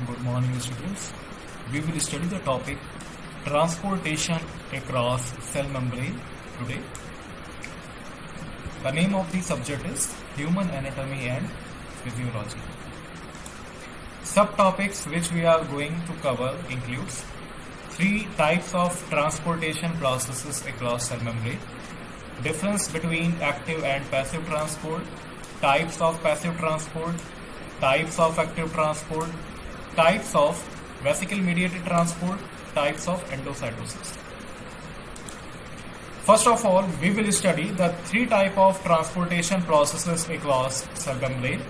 Good morning, students. We will study the topic transportation across cell membrane today. The name of the subject is human anatomy and physiology. Subtopics which we are going to cover includes three types of transportation processes across cell membrane, difference between active and passive transport, types of passive transport, types of active transport, types of vesicle mediated transport, types of endocytosis. First of all, we will study the three types of transportation processes across cell membrane.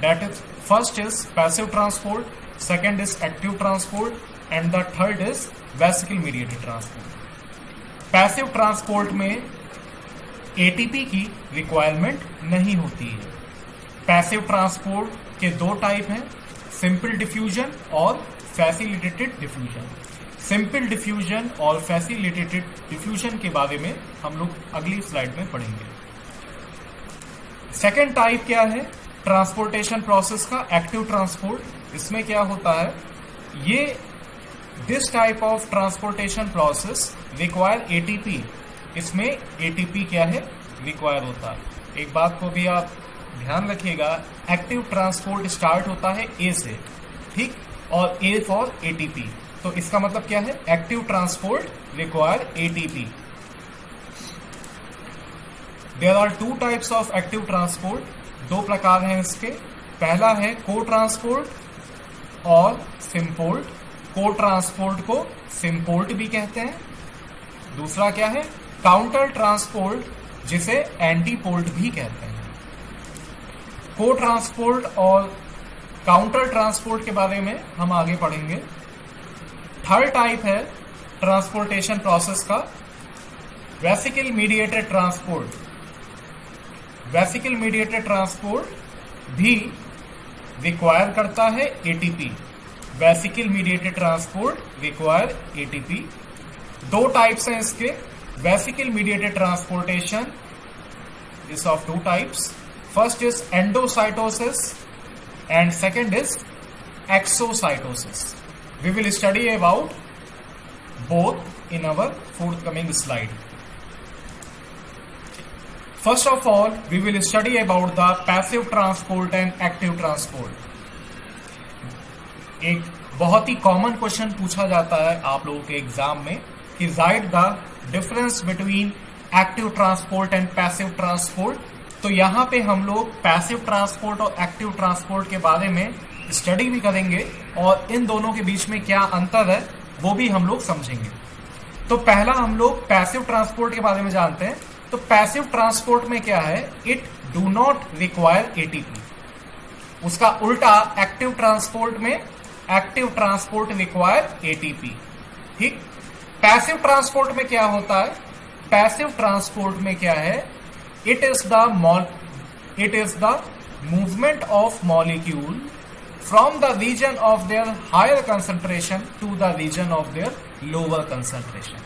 That is, first is passive transport, second is active transport, and the third is vesicle mediated transport. Passive transport में ATP की requirement नहीं होती है. Passive transport के दो type हैं, simple diffusion और facilitated diffusion. Simple diffusion और फैसिलिटेटेड डिफ्यूजन के बारे में हम लोग अगली स्लाइड में पढ़ेंगे. सेकेंड टाइप क्या है ट्रांसपोर्टेशन प्रोसेस का? Active transport. इसमें क्या होता है, ये this type of transportation process require ATP. इसमें एटीपी क्या है, रिक्वायर होता है. एक बात को भी आप ध्यान रखिएगा, एक्टिव ट्रांसपोर्ट स्टार्ट होता है ए से, ठीक, और ए फॉर एटीपी. तो इसका मतलब क्या है, active transport require ATP. There are two types of active transport. दो प्रकार हैं इसके. पहला है को ट्रांसपोर्ट और सिंपोर्ट. को ट्रांसपोर्ट को सिंपोर्ट भी कहते हैं. दूसरा क्या है, काउंटर ट्रांसपोर्ट, जिसे एंटीपोर्ट भी कहते हैं. को ट्रांसपोर्ट और काउंटर ट्रांसपोर्ट के बारे में हम आगे पढ़ेंगे. थर्ड टाइप है ट्रांसपोर्टेशन प्रोसेस का vesicle mediated transport. Vesicle mediated transport भी रिक्वायर करता है ATP. Vesicle mediated transport require ATP. दो टाइप्स हैं इसके. Vesicle mediated transportation is of two types. First is endocytosis and second is exocytosis. We will study about both in our forthcoming slide. First of all, we will study about the passive transport and active transport. एक बहुत ही common question पूछा जाता है आप लोगों के exam में कि right the difference between active transport and passive transport. तो यहाँ पे हम लोग पैसिव ट्रांसपोर्ट और एक्टिव ट्रांसपोर्ट के बारे में स्टडी भी करेंगे और इन दोनों के बीच में क्या अंतर है वो भी हम लोग समझेंगे. तो पहला हम लोग पैसिव ट्रांसपोर्ट के बारे में जानते हैं. तो पैसिव ट्रांसपोर्ट में क्या है, it do not require ATP. उसका उल्टा एक्टिव ट्रांसपोर्ट में एक्टिव ट्रांसपोर्ट रिक्वायर एटीपी. ठीक. पैसिव ट्रांसपोर्ट में क्या होता है, पैसिव ट्रांसपोर्ट में क्या है, it is the movement of molecule from the region of their higher concentration to the region of their lower concentration.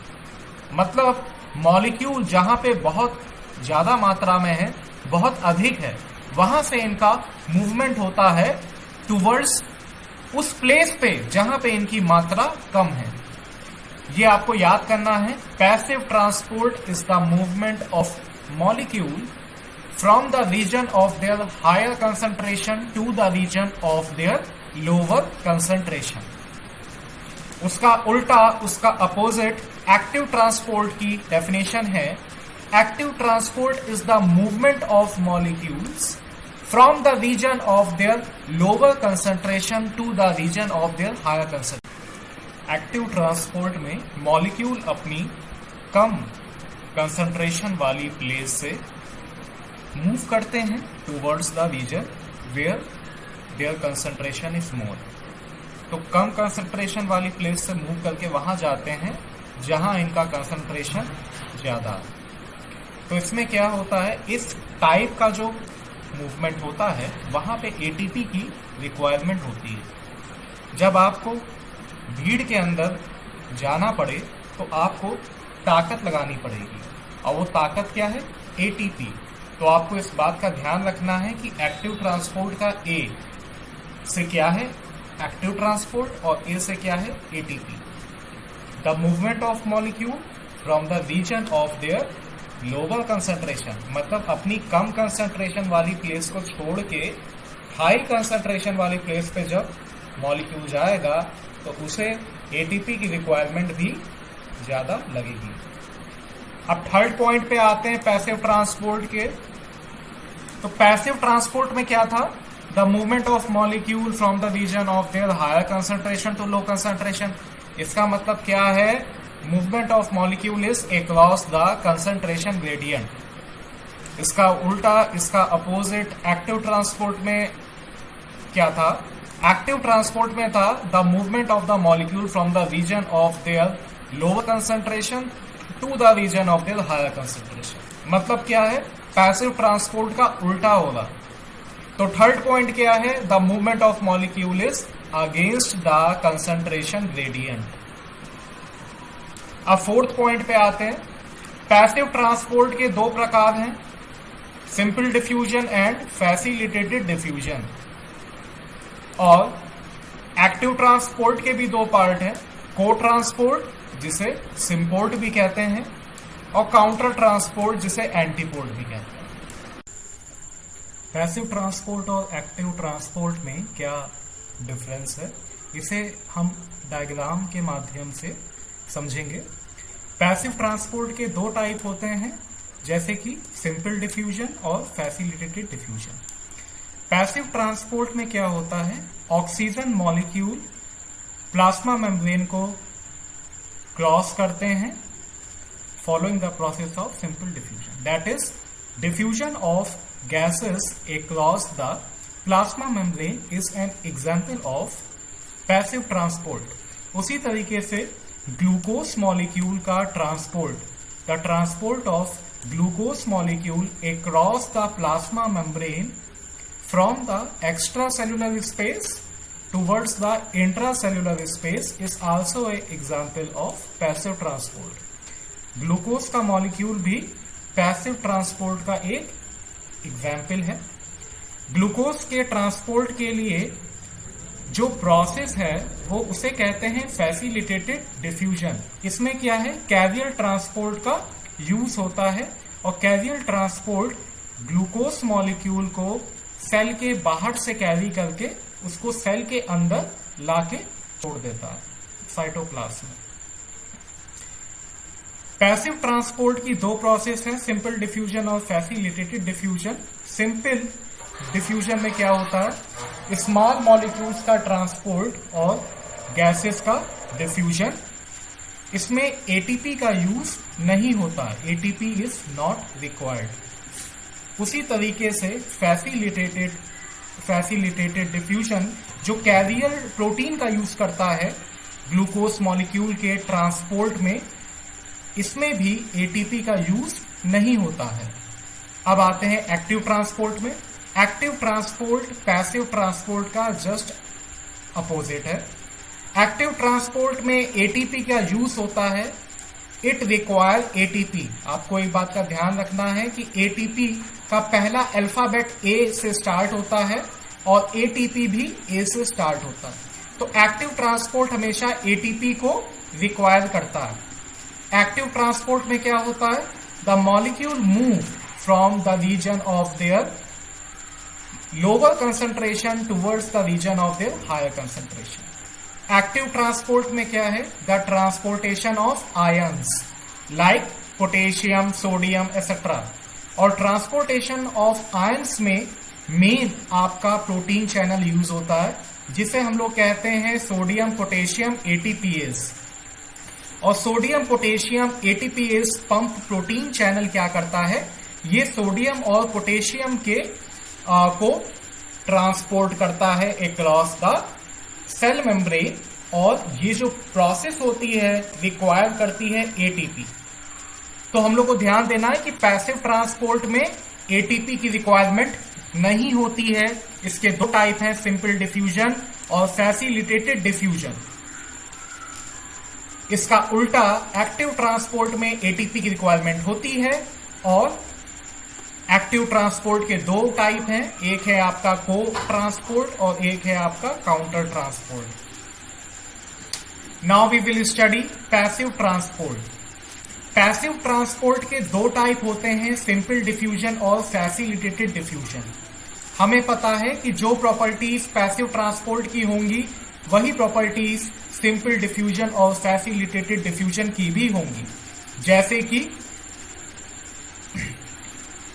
मतलब मॉलिक्यूल जहां पे बहुत ज्यादा मात्रा में है, बहुत अधिक है, वहां से इनका मूवमेंट होता है टूवर्ड्स उस प्लेस पे जहां पे इनकी मात्रा कम है. ये आपको याद करना है. Passive transport is the movement of molecule from the region of their higher concentration to the region of their lower concentration. उसका उल्टा, उसका अपोजिट एक्टिव ट्रांसपोर्ट की डेफिनेशन है. Active transport is the movement of molecules from the region of their lower concentration to the region of their higher concentration. Active transport में molecule अपनी कम concentration वाली place से मूव करते हैं towards the region where their concentration is more. तो कम concentration वाली प्लेस से मूव करके वहां जाते हैं जहां इनका कंसंट्रेशन ज्यादा है. तो इसमें क्या होता है, इस टाइप का जो मूवमेंट होता है वहां पे एटीपी की रिक्वायरमेंट होती है. जब आपको भीड़ के अंदर जाना पड़े तो आपको ताकत लगानी पड़ेगी, और वो ताकत क्या है, एटीपी. तो आपको इस बात का ध्यान रखना है कि एक्टिव ट्रांसपोर्ट का ए से क्या है, एक्टिव ट्रांसपोर्ट और ए से क्या है ATP. The movement of molecule from the region of their lower concentration, मतलब अपनी कम कंसंट्रेशन वाली प्लेस को छोड़ के हाई कंसंट्रेशन वाली प्लेस पे जब मॉलिक्यूल जाएगा तो उसे एटीपी की रिक्वायरमेंट भी ज्यादा लगेगी। अब थर्ड पॉइंट पे आते हैं पैसिव ट्रांसपोर्ट के। तो पैसिव ट्रांसपोर्ट में क्या था, the movement of molecule from the region of their higher concentration to low concentration. इसका मतलब क्या है, movement of molecule is across the concentration gradient. इसका उल्टा, इसका अपोजिट एक्टिव ट्रांसपोर्ट में क्या था, एक्टिव ट्रांसपोर्ट में था the movement of the molecule from the region of their lower concentration to the region of their higher concentration. मतलब क्या है, पैसिव ट्रांसपोर्ट का उल्टा होगा। तो थर्ड पॉइंट क्या है, the movement of molecule is against the concentration gradient. अब फोर्थ पॉइंट पे आते हैं। पैसिव ट्रांसपोर्ट के दो प्रकार हैं, simple diffusion and facilitated diffusion. और एक्टिव ट्रांसपोर्ट के भी दो पार्ट हैं, को ट्रांसपोर्ट जिसे सिम्पोर्ट भी कहते हैं और काउंटर ट्रांसपोर्ट जिसे एंटीपोर्ट भी कहते हैं। पैसिव ट्रांसपोर्ट और एक्टिव ट्रांसपोर्ट में क्या डिफरेंस है, इसे हम डायग्राम के माध्यम से समझेंगे। पैसिव ट्रांसपोर्ट के दो टाइप होते हैं, जैसे कि सिंपल डिफ्यूजन और फैसिलिटेटेड डिफ्यूजन। पैसिव ट्रांसपोर्ट में क्या होता है, ऑक्सीजन मॉलिक्यूल प्लाज्मा मेम्ब्रेन को क्रॉस करते हैं following the process of simple diffusion, that is diffusion of gases across the plasma membrane is an example of passive transport. उसी तरीके से ग्लूकोज मॉलिक्यूल का transport, the transport of glucose molecule across the plasma membrane from the extracellular space towards the intracellular space is also a example of passive transport. Glucose का molecule भी passive transport का एक example है। Glucose के transport के लिए जो process है वो उसे कहते हैं फैसिलिटेटेड डिफ्यूजन। इसमें क्या है, कैरियर ट्रांसपोर्ट का यूज होता है और कैरियर ट्रांसपोर्ट ग्लूकोज मॉलिक्यूल को सेल के बाहर से कैरी करके उसको सेल के अंदर लाके छोड़ देता है साइटोप्लाज्म में। पैसिव ट्रांसपोर्ट की दो प्रोसेस है, सिंपल डिफ्यूजन और फैसिलिटेटेड डिफ्यूजन। सिंपल डिफ्यूजन में क्या होता है, स्मॉल मॉलिक्यूल्स का ट्रांसपोर्ट और गैसेस का डिफ्यूजन। इसमें एटीपी का यूज नहीं होता, एटीपी इज नॉट रिक्वायर्ड। उसी तरीके से फैसिलिटेटेड डिफ्यूजन जो कैरियर प्रोटीन का यूज करता है ग्लूकोज मॉलिक्यूल के ट्रांसपोर्ट में, इसमें भी एटीपी का यूज नहीं होता है। अब आते हैं एक्टिव ट्रांसपोर्ट में। एक्टिव ट्रांसपोर्ट पैसिव ट्रांसपोर्ट का जस्ट अपोजिट है। एक्टिव ट्रांसपोर्ट में एटीपी का यूज होता है, इट रिक्वायर एटीपी। आपको एक बात का ध्यान रखना है कि एटीपी का पहला अल्फाबेट ए से स्टार्ट होता है और एटीपी भी ए से स्टार्ट होता है। तो एक्टिव ट्रांसपोर्ट हमेशा एटीपी को रिक्वायर करता है। एक्टिव ट्रांसपोर्ट में क्या होता है, the molecule move from the region of their lower concentration towards the region of their higher concentration. Active transport में क्या है, the transportation of ions like potassium, sodium etcetera. और ट्रांसपोर्टेशन ऑफ आयंस में main आपका protein channel use होता है, जिसे हम लोग कहते हैं सोडियम पोटेशियम एटीपीएस। और sodium potassium ATPase pump protein channel क्या करता है, ये सोडियम और पोटेशियम के को ट्रांसपोर्ट करता है अक्रॉस द सेल मेम्ब्रेन, और ये जो प्रोसेस होती है रिक्वायर करती है एटीपी। तो हम लोग को ध्यान देना है कि पैसिव ट्रांसपोर्ट में एटीपी की रिक्वायरमेंट नहीं होती है। इसके दो टाइप हैं, सिंपल डिफ्यूजन और फैसिलिटेटेड डिफ्यूजन। इसका उल्टा एक्टिव ट्रांसपोर्ट में एटीपी की रिक्वायरमेंट होती है और एक्टिव ट्रांसपोर्ट के दो टाइप हैं, एक है आपका को ट्रांसपोर्ट और एक है आपका counter transport. Now we will study passive transport. Passive transport के दो टाइप होते हैं, सिंपल डिफ्यूजन और फैसिलिटेटेड डिफ्यूजन। हमें पता है कि जो प्रॉपर्टीज पैसिव ट्रांसपोर्ट की होंगी वही प्रॉपर्टीज सिंपल डिफ्यूजन और फैसिलिटेटेड डिफ्यूजन की भी होंगी। जैसे कि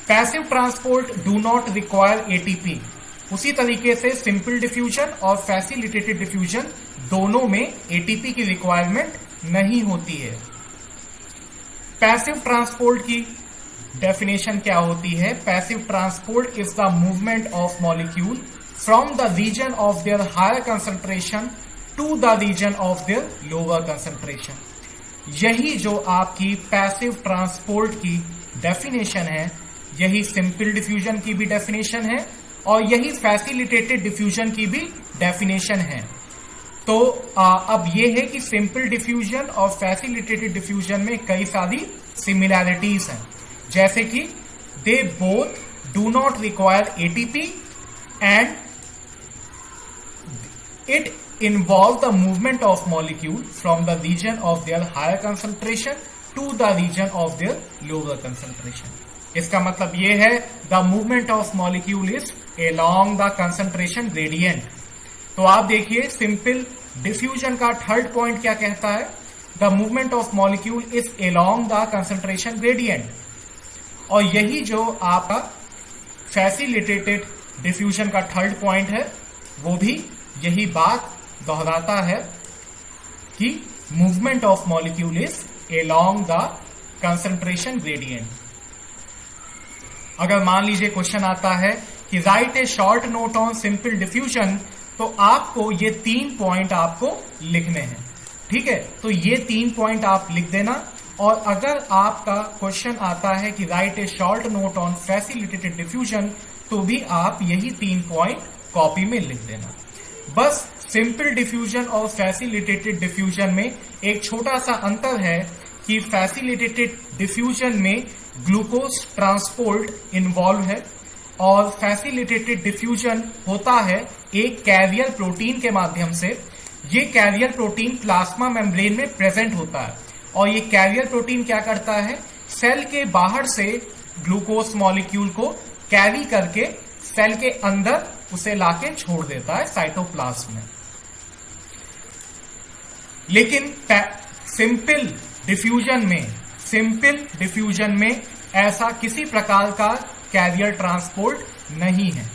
passive transport do not require ATP, उसी तरीके से सिंपल डिफ्यूजन और फैसिलिटेटेड डिफ्यूजन दोनों में एटीपी की रिक्वायरमेंट नहीं होती है। पैसिव ट्रांसपोर्ट की डेफिनेशन क्या होती है? Passive transport is the movement of molecule from the region of their higher concentration to the region of their lower concentration. यही जो आपकी पैसिव ट्रांसपोर्ट की डेफिनेशन है, यही सिंपल डिफ्यूजन की भी डेफिनेशन है और यही फैसिलिटेटेड डिफ्यूजन की भी डेफिनेशन है। तो अब ये है कि सिंपल डिफ्यूजन और फैसिलिटेटेड डिफ्यूजन में कई सारी सिमिलैरिटीज हैं, जैसे कि they both do not require ATP and it involve the movement of molecule from the region of their higher concentration to the region of their lower concentration. इसका मतलब ये है the movement of molecule is along the concentration gradient। तो आप देखिए simple diffusion का third point क्या कहता है? the movement of molecule is along the concentration gradient। और यही जो आपका फैसिलिटेटेड डिफ्यूजन का थर्ड पॉइंट है वो भी यही बात दोहराता है कि movement of molecule is along the concentration gradient. अगर मान लीजिए क्वेश्चन आता है कि right A short note on simple diffusion, तो आपको ये 3 पॉइंट आपको लिखने हैं, ठीक है? तो ये 3 पॉइंट आप लिख देना। और अगर आपका क्वेश्चन आता है कि right A short note on facilitated diffusion, तो भी आप यही 3 पॉइंट कॉपी में लिख देना। बस सिंपल डिफ्यूजन और फैसिलिटेटेड डिफ्यूजन में एक छोटा सा अंतर है कि फैसिलिटेटेड डिफ्यूजन में ग्लूकोज ट्रांसपोर्ट इन्वॉल्व है और फैसिलिटेटेड डिफ्यूजन होता है एक कैरियर प्रोटीन के माध्यम से। ये कैरियर प्रोटीन प्लाज्मा मेम्ब्रेन में प्रेजेंट होता है और ये कैरियर प्रोटीन क्या करता है? सेल के बाहर से ग्लूकोज मॉलिक्यूल को कैरी करके सेल के अंदर उसे लाके छोड़ देता है साइटोप्लाज्म में। लेकिन सिंपल डिफ्यूजन में ऐसा किसी प्रकार का कैरियर ट्रांसपोर्ट नहीं है।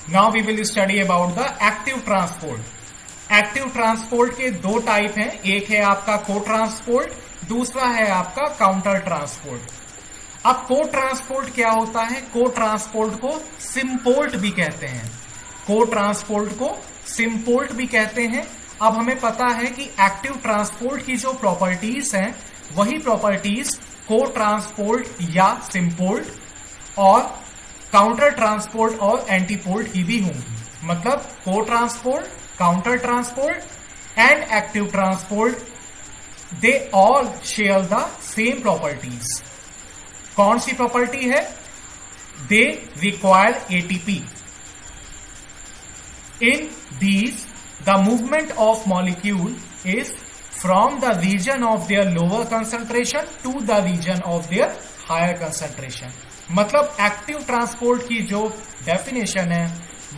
Now we will study about the active transport. Active transport के दो टाइप हैं, एक है आपका को ट्रांसपोर्ट, दूसरा है आपका काउंटर ट्रांसपोर्ट। अब को ट्रांसपोर्ट क्या होता है? को ट्रांसपोर्ट को सिंपोर्ट भी कहते हैं, को ट्रांसपोर्ट को सिंपोर्ट भी कहते हैं। अब हमें पता है कि एक्टिव ट्रांसपोर्ट की जो प्रॉपर्टीज हैं वही प्रॉपर्टीज को ट्रांसपोर्ट या सिंपोर्ट और काउंटर ट्रांसपोर्ट और एंटीपोर्ट की भी होंगी। मतलब को transport, counter transport and active transport, they all share the same properties. कौन सी प्रॉपर्टी है? They require ATP. In these, the movement of molecule is from the region of their lower concentration to the region of their higher concentration। मतलब active transport की जो definition है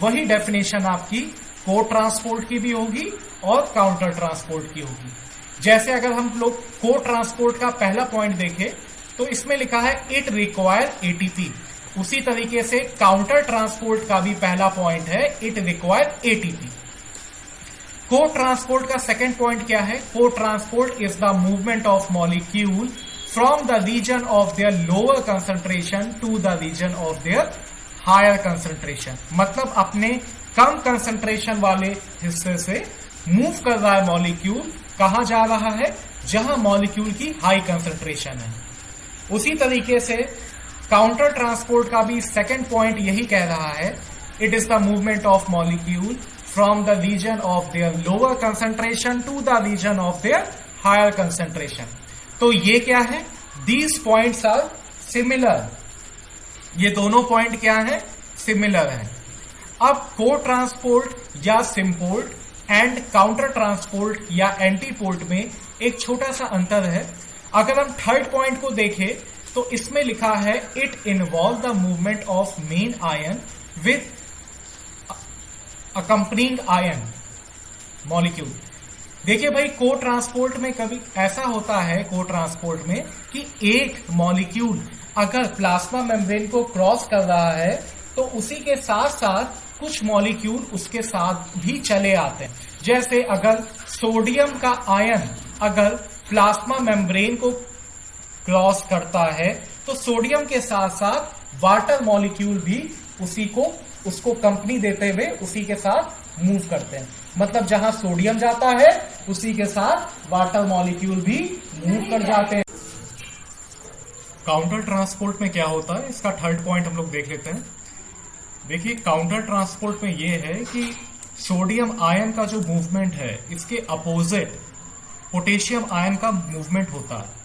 वही definition आपकी को transport की भी होगी और काउंटर ट्रांसपोर्ट की होगी। जैसे अगर हम लोग को ट्रांसपोर्ट का पहला पॉइंट देखें तो इसमें लिखा है इट रिक्वायर एटीपी। उसी तरीके से काउंटर ट्रांसपोर्ट का भी पहला पॉइंट है it require ATP. Co transport का सेकंड पॉइंट क्या है? Co transport is the movement of molecule from the region of their lower concentration to the region of their higher concentration. मतलब अपने कम concentration वाले हिस्से से मूव कर रहा है मॉलिक्यूल, कहां जा रहा है? जहां मॉलिक्यूल की हाई कंसंट्रेशन है। उसी तरीके से काउंटर ट्रांसपोर्ट का भी सेकंड पॉइंट यही कह रहा है, it is the movement of molecule from the region of their lower concentration to the region of their higher concentration. तो ये क्या है? These points are similar. ये दोनों पॉइंट क्या है? सिमिलर है। अब को ट्रांसपोर्ट या सिम्पोर्ट एंड काउंटर ट्रांसपोर्ट या एंटीपोर्ट में एक छोटा सा अंतर है। अगर हम थर्ड पॉइंट को देखें तो इसमें लिखा है it involve the movement of main ion with accompanying ion molecule. देखिए भाई, को ट्रांसपोर्ट में कभी ऐसा होता है, को ट्रांसपोर्ट में, कि एक मॉलिक्यूल अगर प्लाज्मा मेम्ब्रेन को क्रॉस कर रहा है तो उसी के साथ साथ कुछ मॉलिक्यूल उसके साथ भी चले आते हैं। जैसे अगर सोडियम का आयन अगर प्लाज्मा मेम्ब्रेन को क्रॉस करता है तो सोडियम के साथ साथ वाटर मॉलिक्यूल भी उसको कंपनी देते हुए उसी के साथ मूव करते हैं। मतलब जहां सोडियम जाता है उसी के साथ वाटर मॉलिक्यूल भी मूव कर जाते हैं। काउंटर ट्रांसपोर्ट में क्या होता है, इसका थर्ड पॉइंट हम लोग देख लेते हैं। देखिए, काउंटर ट्रांसपोर्ट में यह है कि सोडियम आयन का जो मूवमेंट है इसके अपोजिट पोटेशियम आयन का मूवमेंट होता है।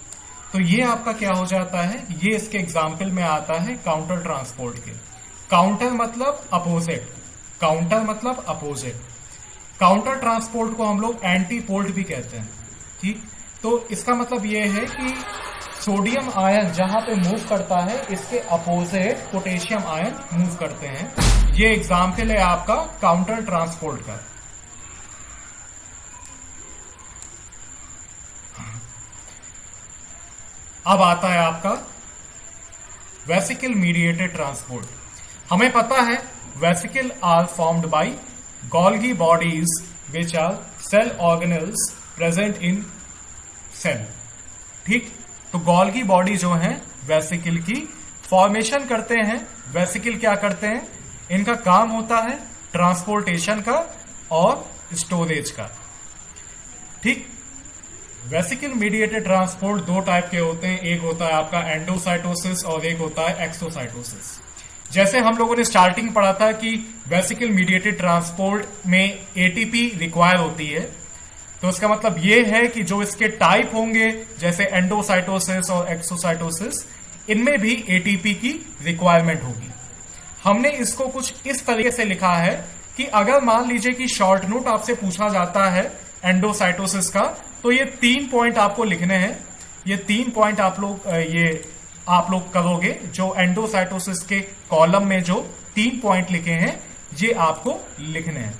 तो ये आपका क्या हो जाता है, ये इसके एग्जाम्पल में आता है काउंटर ट्रांसपोर्ट के। काउंटर मतलब अपोजिट, काउंटर मतलब अपोजिट। काउंटर ट्रांसपोर्ट को हम लोग एंटीपोर्ट भी कहते हैं। ठीक, तो इसका मतलब ये है कि सोडियम आयन जहां पे मूव करता है इसके अपोजिट पोटेशियम आयन मूव करते हैं। ये एग्जाम्पल है आपका काउंटर ट्रांसपोर्ट का। अब आता है आपका वेसिकल मीडिएटेड ट्रांसपोर्ट। हमें पता है vesicle are formed by Golgi bodies which are cell organelles present in cell. ठीक, तो गोल्गी बॉडी जो है वेसिकल की फॉर्मेशन करते हैं। वेसिकल क्या करते हैं, इनका काम होता है ट्रांसपोर्टेशन का और स्टोरेज का। ठीक, वेसिकल मीडिएटेड ट्रांसपोर्ट दो टाइप के होते हैं, एक होता है आपका एंडोसाइटोसिस और एक होता है एक्सोसाइटोसिस। जैसे हम लोगों ने स्टार्टिंग पढ़ा था कि वेसिकल मीडिएटेड ट्रांसपोर्ट में एटीपी रिक्वायर होती है, तो इसका मतलब ये है कि जो इसके टाइप होंगे जैसे एंडोसाइटोसिस और एक्सोसाइटोसिस, इनमें भी एटीपी की रिक्वायरमेंट होगी। हमने इसको कुछ इस तरीके से लिखा है कि अगर मान लीजिए कि शॉर्ट नोट आपसे पूछा जाता है एंडोसाइटोसिस का, तो ये 3 पॉइंट आपको लिखने हैं। ये 3 पॉइंट आप लोग करोगे। जो एंडोसाइटोसिस के कॉलम में जो 3 पॉइंट लिखे हैं ये आपको लिखने हैं।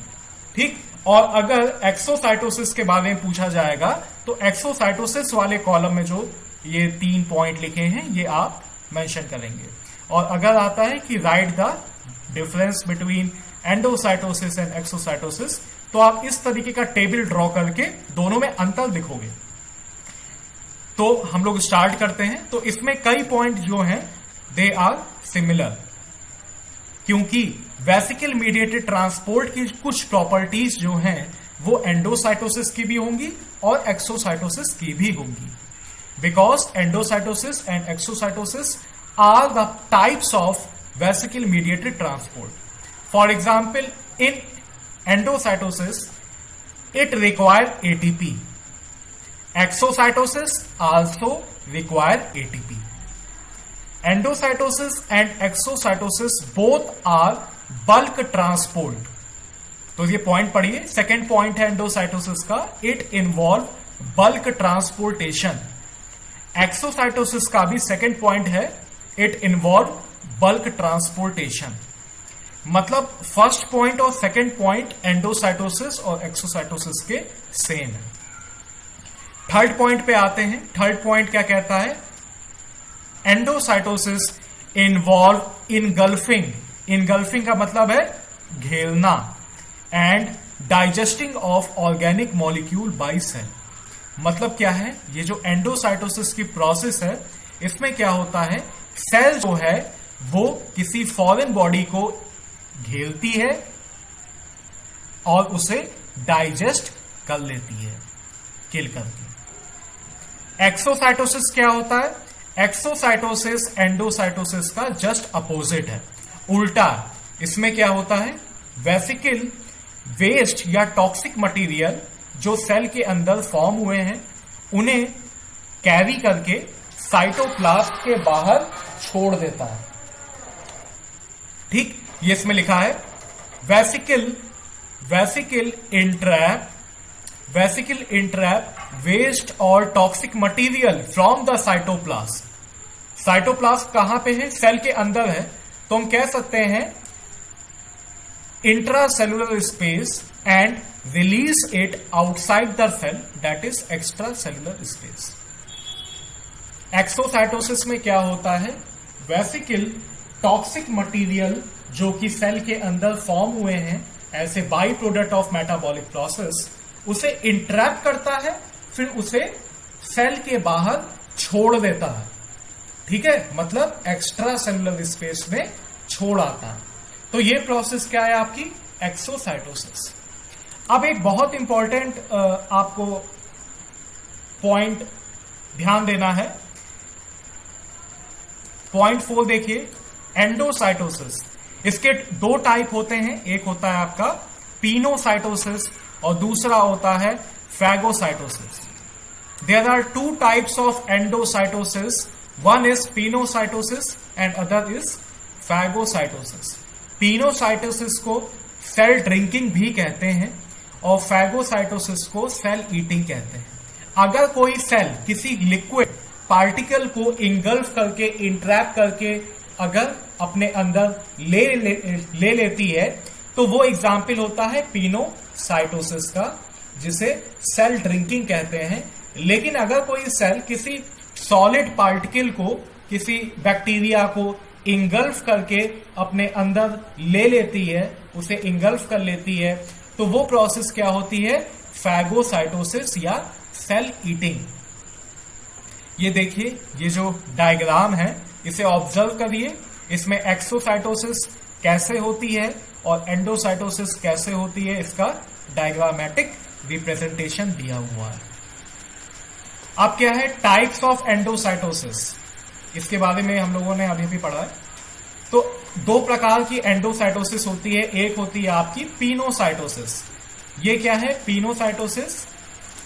ठीक, और अगर एक्सोसाइटोसिस के बारे में पूछा जाएगा तो एक्सोसाइटोसिस वाले कॉलम में जो ये 3 पॉइंट लिखे हैं ये आप मेंशन करेंगे। और अगर आता है कि right the difference between endocytosis and exocytosis, तो आप इस तरीके का टेबल ड्रॉ करके दोनों में अंतर दिखोगे। तो हम लोग स्टार्ट करते हैं। तो इसमें कई पॉइंट जो हैं दे आर सिमिलर, क्योंकि वेसिकल मीडिएटेड ट्रांसपोर्ट की कुछ प्रॉपर्टीज जो हैं वो एंडोसाइटोसिस की भी होंगी और एक्सोसाइटोसिस की भी होंगी। Because endocytosis and exocytosis are the types of vesicle mediated transport. For example, in endocytosis it require ATP. Exocytosis also require ATP. Endocytosis and exocytosis both are bulk transport. तो ये point पढ़िए। Second point है endocytosis का, it involve bulk transportation. Exocytosis का भी second point है, it involve bulk transportation. मतलब first point और सेकंड पॉइंट एंडोसाइटोसिस और एक्सोसाइटोसिस के सेम है। थर्ड पॉइंट पे आते हैं। थर्ड पॉइंट क्या कहता है, एंडोसाइटोसिस इन्वॉल्व इनगल्फिंग। इनगल्फिंग का मतलब है घेरना and digesting of organic molecule by cell. मतलब क्या है, ये जो एंडोसाइटोसिस की प्रोसेस है इसमें क्या होता है, सेल जो है वो किसी फॉरेन बॉडी को घेरती है और उसे डाइजेस्ट कर लेती है किल करके। एक्सोसाइटोसिस क्या होता है, एक्सोसाइटोसिस एंडोसाइटोसिस का जस्ट अपोजिट है, उल्टा। इसमें क्या होता है, वेसिकल वेस्ट या टॉक्सिक मटेरियल जो सेल के अंदर फॉर्म हुए हैं उन्हें कैरी करके साइटोप्लाज्म के बाहर छोड़ देता है। ठीक, ये इसमें लिखा है वेसिकल इंट्रैप वेस्ट और toxic material from the cytoplasm. Cytoplasm कहां पे है? सेल के अंदर है, तो हम कह सकते हैं intracellular space and release it outside the cell, that is extracellular space. Exocytosis में क्या होता है? वेसिकल टॉक्सिक मटेरियल जो कि सेल के अंदर फॉर्म हुए हैं ऐसे by product of metabolic process, उसे इंट्रैप करता है, फिर उसे सेल के बाहर छोड़ देता है। ठीक है, मतलब एक्स्ट्रा सेलुलर स्पेस में छोड़ आता है। तो ये प्रोसेस क्या है आपकी? एक्सोसाइटोसिस। अब एक बहुत इंपॉर्टेंट आपको पॉइंट ध्यान देना है। पॉइंट 4 देखिए, एंडोसाइटोसिस। इसके दो टाइप होते हैं, एक होता है आपका पिनोसाइटोसिस और दूसरा होता है phagocytosis. There are two types of endocytosis, one is pinocytosis and other is phagocytosis. Pinocytosis को सेल ड्रिंकिंग भी कहते हैं और फैगोसाइटोसिस को सेल ईटिंग कहते हैं। अगर कोई सेल किसी लिक्विड पार्टिकल को इंगल्फ करके, इंट्रैप करके अगर अपने अंदर ले लेती है, तो वो एग्जाम्पल होता है पिनोसाइटोसिस का, जिसे सेल ड्रिंकिंग कहते हैं। लेकिन अगर कोई सेल किसी सॉलिड पार्टिकल को, किसी बैक्टीरिया को इंगल्फ करके अपने अंदर ले लेती है, उसे इंगल्फ कर लेती है, तो वो प्रोसेस क्या होती है? फैगोसाइटोसिस या सेल ईटिंग। ये देखिए, ये जो डायग्राम है इसे ऑब्जर्व करिए। इसमें एक्सोसाइटोसिस कैसे होती है और एंडोसाइटोसिस कैसे होती है, इसका डायग्रामेटिक रिप्रेजेंटेशन दिया हुआ है। अब क्या है? टाइप्स ऑफ एंडोसाइटोसिस, इसके बारे में हम लोगों ने अभी भी पढ़ा है। तो दो प्रकार की एंडोसाइटोसिस होती है। एक होती है आपकी पिनोसाइटोसिस। ये क्या है? पिनोसाइटोसिस।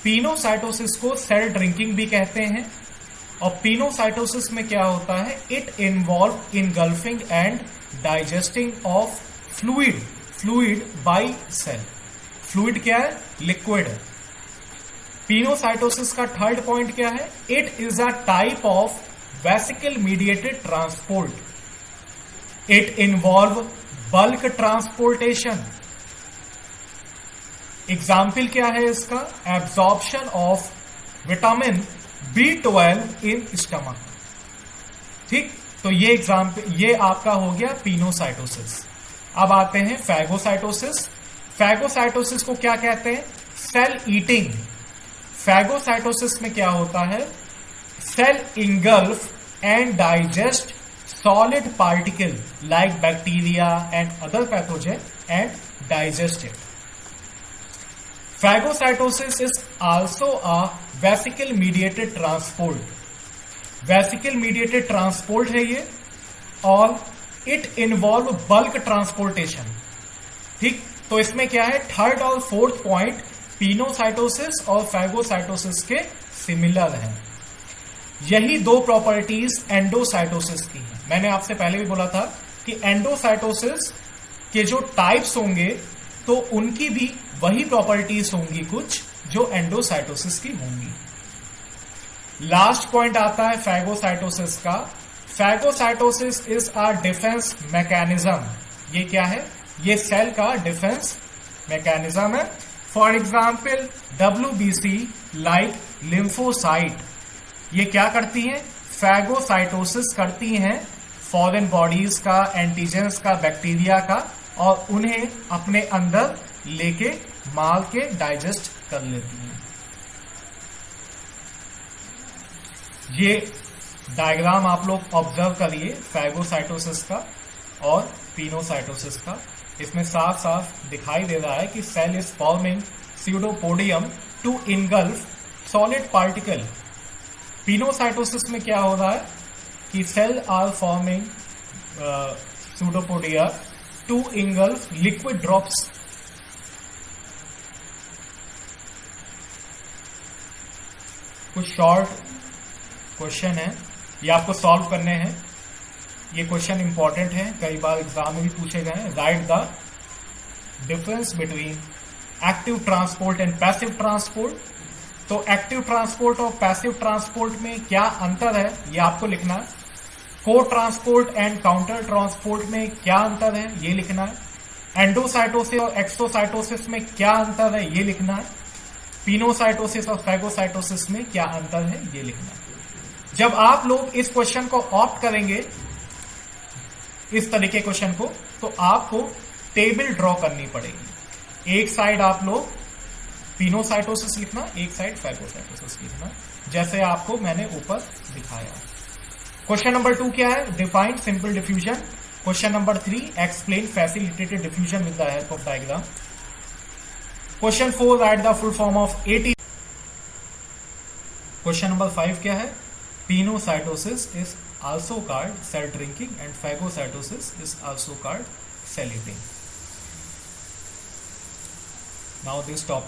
पिनोसाइटोसिस को सेल ड्रिंकिंग भी कहते हैं। और पिनोसाइटोसिस में क्या होता है? It involve engulfing and digesting of fluid by cell. Fluid क्या है? लिक्विड है। पिनोसाइटोसिस का थर्ड पॉइंट क्या है? It is a type of vesicle mediated transport. It involve bulk transportation. Example क्या है इसका? Absorption of vitamin B12 in stomach. ठीक, तो ये एग्जाम्पल, ये आपका हो गया पिनोसाइटोसिस। अब आते हैं फैगोसाइटोसिस। फैगोसाइटोसिस को क्या कहते हैं? Cell eating. फैगोसाइटोसिस में क्या होता है? Cell engulf and digest solid particle like bacteria and other pathogen and digest it. Phagocytosis is also a vesicle mediated transport. Vesicle mediated transport है ये, और it involve bulk transportation. ठीक, तो इसमें क्या है? थर्ड और फोर्थ पॉइंट पिनोसाइटोसिस और फैगोसाइटोसिस के सिमिलर हैं। यही दो प्रॉपर्टीज एंडोसाइटोसिस की हैं। मैंने आपसे पहले भी बोला था कि एंडोसाइटोसिस के जो टाइप्स होंगे तो उनकी भी वही प्रॉपर्टीज होंगी कुछ जो एंडोसाइटोसिस की होंगी। लास्ट पॉइंट आता है फैगोसाइटोसिस का। Phagocytosis is a defence mechanism. ये क्या है? ये सेल का डिफेंस मैकेनिज्म है। For example WBC like lymphocyte, ये क्या करती हैं? फैगोसाइटोसिस करती हैं फॉरेन बॉडीज का, एंटीजेंस का, बैक्टीरिया का, और उन्हें अपने अंदर लेके मार के डाइजेस्ट कर लेती हैं। ये डायग्राम आप लोग ऑब्जर्व करिए फैगोसाइटोसिस का और पिनोसाइटोसिस का। इसमें साफ साफ दिखाई दे रहा है कि cell is forming pseudopodium to engulf solid particle. Pinocytosis में क्या हो रहा है कि cell are forming pseudopodia to engulf liquid drops. कुछ शॉर्ट क्वेश्चन है, ये आपको सॉल्व करने हैं। ये क्वेश्चन इंपॉर्टेंट है, कई बार एग्जाम में भी पूछे गए हैं। Right the difference between active transport and passive transport. तो एक्टिव ट्रांसपोर्ट और पैसिव ट्रांसपोर्ट में क्या अंतर है ये आपको लिखना है। Co transport and counter transport में क्या अंतर है ये लिखना है। एंडोसाइटोसिस और एक्सोसाइटोसिस में क्या अंतर है ये लिखना है। पिनोसाइटोसिस और फैगोसाइटोसिस में क्या अंतर है ये लिखना है। जब आप लोग इस क्वेश्चन को ऑप्ट करेंगे, इस तरीके क्वेश्चन को, तो आपको टेबल ड्रॉ करनी पड़ेगी। एक साइड आप लोग पिनोसाइटोसिस लिखना, एक साइड फैगोसाइटोसिस लिखना, जैसे आपको मैंने ऊपर दिखाया। क्वेश्चन नंबर 2 क्या है? Define simple diffusion. Question number 3 explain facilitated diffusion with the help of diagram. Question 4 right the full form of eighty. Question number 5 क्या है? Pinocytosis is also called cell drinking and phagocytosis is also called cell eating. Now this topic